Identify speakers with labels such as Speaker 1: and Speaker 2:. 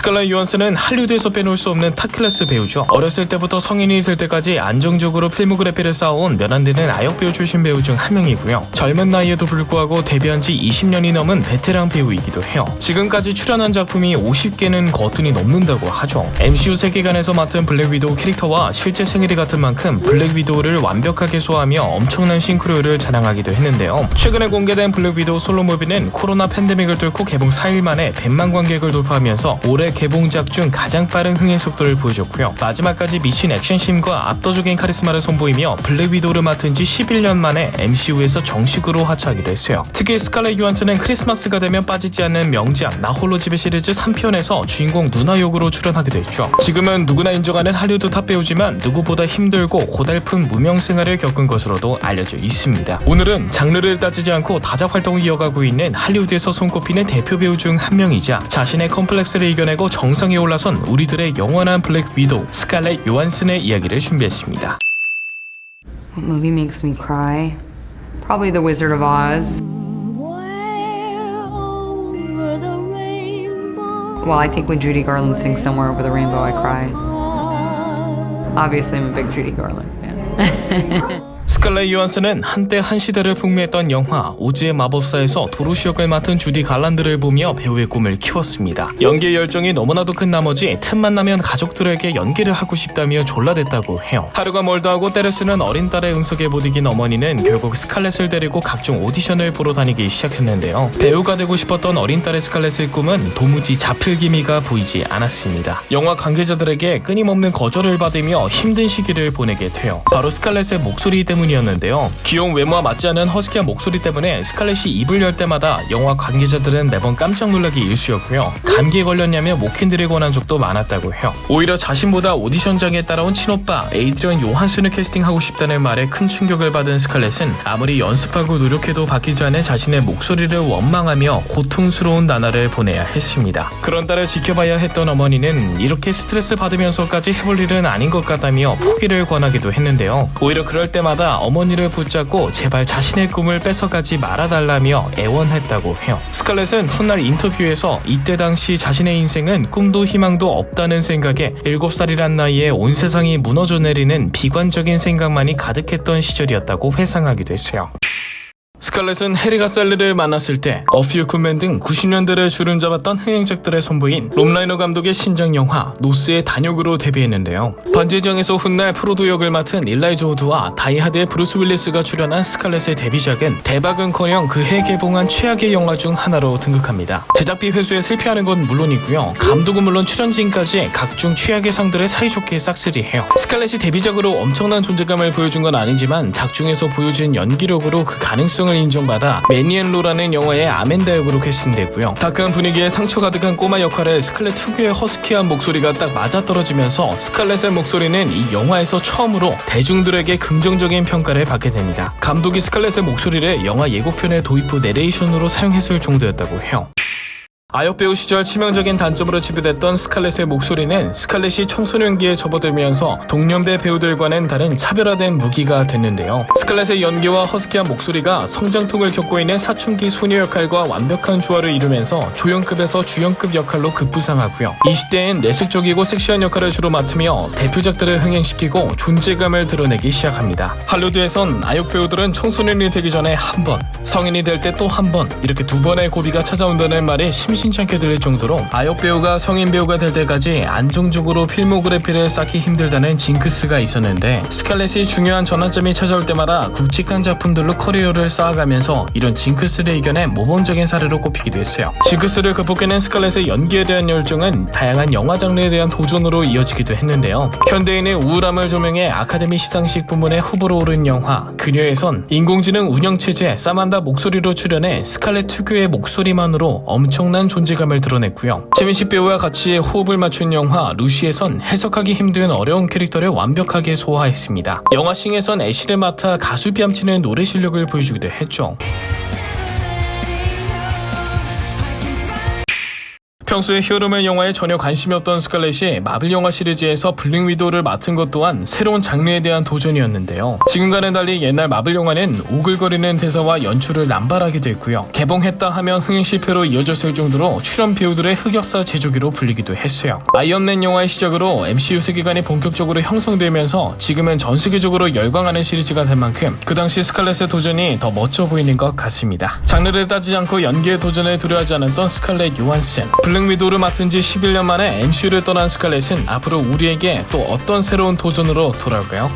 Speaker 1: 스칼렛 요한슨은 할리우드에서 빼놓을 수 없는 탑클래스 배우죠. 어렸을 때부터 성인이 될 때까지 안정적으로 필모그래피를 쌓아온 몇 안 되는 아역 배우 출신 배우 중 한 명이고요. 젊은 나이에도 불구하고 데뷔한 지 20년이 넘은 베테랑 배우이기도 해요. 지금까지 출연한 작품이 50개는 거뜬히 넘는다고 하죠. MCU 세계관에서 맡은 블랙 위도우 캐릭터와 실제 생일이 같은 만큼 블랙 위도우를 완벽하게 소화하며 엄청난 싱크로율을 자랑하기도 했는데요. 최근에 공개된 블랙 위도우 솔로 무비는 코로나 팬데믹을 뚫고 개봉 4일 만에 100만 관객을 돌파하면서 올해 개봉작 중 가장 빠른 흥행 속도를 보여줬고요. 마지막까지 미친 액션심과 압도적인 카리스마를 선보이며 블랙 위도우를 맡은 지 11년 만에 MCU에서 정식으로 하차하기도 했어요. 특히 스칼렛 요한슨은 크리스마스가 되면 빠지지 않는 명작 나 홀로 집에 시리즈 3편에서 주인공 누나 역으로 출연하기도 했죠. 지금은 누구나 인정하는 할리우드 탑 배우지만 누구보다 힘들고 고달픈 무명 생활을 겪은 것으로도 알려져 있습니다. 오늘은 장르를 따지지 않고 다작 활동을 이어가고 있는 할리우드에서 손꼽히는 대표 배우 중 한 명이자 자신의 컴플렉스를 이겨내고 정상에 올라선 우리들의 영원한 블랙 위도우 스칼렛 요한슨의 이야기를 준비했습니다.
Speaker 2: What movie makes me cry? Probably The Wizard of Oz. Well, I think when Judy Garland sings Somewhere Over the Rainbow, I cry. Obviously, I'm a big Judy Garland fan.
Speaker 1: 스칼렛 요한슨은 한때 한 시대를 풍미했던 영화 오즈의 마법사에서 도로시 역을 맡은 주디 갈란드를 보며 배우의 꿈을 키웠습니다. 연기의 열정이 너무나도 큰 나머지 틈만 나면 가족들에게 연기를 하고 싶다며 졸라댔다고 해요. 하루가 멀다 하고 때를 쓰는 어린 딸의 응석에 못 이긴 어머니는 결국 스칼렛을 데리고 각종 오디션을 보러 다니기 시작했는데요. 배우가 되고 싶었던 어린 딸의 스칼렛의 꿈은 도무지 잡힐 기미가 보이지 않았습니다. 영화 관계자들에게 끊임없는 거절을 받으며 힘든 시기를 보내게 돼요. 바로 스칼렛의 목소리 때문이었는데요. 귀여운 외모와 맞지 않은 허스키한 목소리 때문에 스칼렛이 입을 열 때마다 영화 관계자들은 매번 깜짝 놀라기 일쑤였고요. 감기에 걸렸냐며 목캔들을 권한 적도 많았다고 해요. 오히려 자신보다 오디션장에 따라온 친오빠 에이드리언 요한슨을 캐스팅하고 싶다는 말에 큰 충격을 받은 스칼렛은 아무리 연습하고 노력해도 바뀌지 않은 자신의 목소리를 원망하며 고통스러운 나날을 보내야 했습니다. 그런 딸을 지켜봐야 했던 어머니는 이렇게 스트레스 받으면서까지 해볼 일은 아닌 것 같다며 포기를 권하기도 했는데요. 오히려 그럴 때마다 어머니를 붙잡고 제발 자신의 꿈을 뺏어가지 말아달라며 애원했다고 해요. 스칼렛은 훗날 인터뷰에서 이때 당시 자신의 인생은 꿈도 희망도 없다는 생각에 7살이란 나이에 온 세상이 무너져 내리는 비관적인 생각만이 가득했던 시절이었다고 회상하기도 했어요. 스칼렛은 해리가 셀리를 만났을 때 A Few Good Men 등 90년대를 주름잡았던 흥행작들의 선보인 롬 라이너 감독의 신작 영화 노스의 단역으로 데뷔했는데요. 반지의장에서 훗날 프로도 역을 맡은 일라이자 우드와 다이하드의 브루스 윌리스가 출연한 스칼렛의 데뷔작은 대박은커녕 그해 개봉한 최악의 영화 중 하나로 등극합니다. 제작비 회수에 실패하는 건 물론이고요. 감독은 물론 출연진까지 각종 최악의 상들을 사이좋게 싹쓸이해요. 스칼렛이 데뷔작으로 엄청난 존재감을 보여준 건 아니지만 작중에서 보여준 연기력으로 그 가능성을 인정받아 매니앤로라는 영화의 아멘다 역으로 캐스팅되고요. 다크한 분위기에 상처 가득한 꼬마 역할에 스칼렛 특유의 허스키한 목소리가 딱 맞아떨어지면서 스칼렛의 목소리는 이 영화에서 처음으로 대중들에게 긍정적인 평가를 받게 됩니다. 감독이 스칼렛의 목소리를 영화 예고편의 도입 후 내레이션으로 사용했을 정도였다고 해요. 아역 배우 시절 치명적인 단점으로 치부됐던 스칼렛의 목소리는 스칼렛이 청소년기에 접어들면서 동년배 배우들과는 다른 차별화된 무기가 됐는데요. 스칼렛의 연기와 허스키한 목소리가 성장통을 겪고 있는 사춘기 소녀 역할과 완벽한 조화를 이루면서 조연급에서 주연급 역할로 급부상하고요. 20대엔 내색적이고 섹시한 역할을 주로 맡으며 대표작들을 흥행시키고 존재감을 드러내기 시작합니다. 할리우드에선 아역 배우들은 청소년이 되기 전에 한 번, 성인이 될 때 또 한 번 이렇게 두 번의 고비가 찾아온다는 말이 심심찮게 들릴 정도로 아역 배우가 성인 배우가 될 때까지 안정적으로 필모그래피를 쌓기 힘들다는 징크스가 있었는데 스칼렛이 중요한 전환점이 찾아올 때마다 굵직한 작품들로 커리어를 쌓아가면서 이런 징크스를 이겨낸 모범적인 사례로 꼽히기도 했어요. 징크스를 극복해낸 스칼렛의 연기에 대한 열정은 다양한 영화 장르에 대한 도전으로 이어지기도 했는데요. 현대인의 우울함을 조명해 아카데미 시상식 부문에 후보로 오른 영화 그녀에선 인공지능 운영체제 사만다 목소리로 출연해 스칼렛 특유의 목소리만으로 엄청난 존재감을 드러냈고요. 최민식 배우와 같이 호흡을 맞춘 영화 루시에선 해석하기 힘든 어려운 캐릭터를 완벽하게 소화했습니다. 영화 싱에선 애쉬를 맡아 가수 뺨치는 노래 실력을 보여주기도 했죠. 평소에 히어로맨 영화에 전혀 관심이 없던 스칼렛이 마블 영화 시리즈에서 블랙 위도우를 맡은 것 또한 새로운 장르에 대한 도전이었는데요. 지금과는 달리 옛날 마블 영화는 오글거리는 대사와 연출을 남발하게 됐고요. 개봉했다 하면 흥행 실패로 이어졌을 정도로 출연 배우들의 흑역사 제조기로 불리기도 했어요. 아이언맨 영화의 시작으로 MCU 세계관이 본격적으로 형성되면서 지금은 전 세계적으로 열광하는 시리즈가 된 만큼 그 당시 스칼렛의 도전이 더 멋져 보이는 것 같습니다. 장르를 따지지 않고 연기의 도전을 두려워하지 않았던 스칼렛 요한슨. 블랙 위도우를 맡은 지 11년 만에 MCU를 떠난 스칼렛은 앞으로 우리에게 또 어떤 새로운 도전으로 돌아올까요?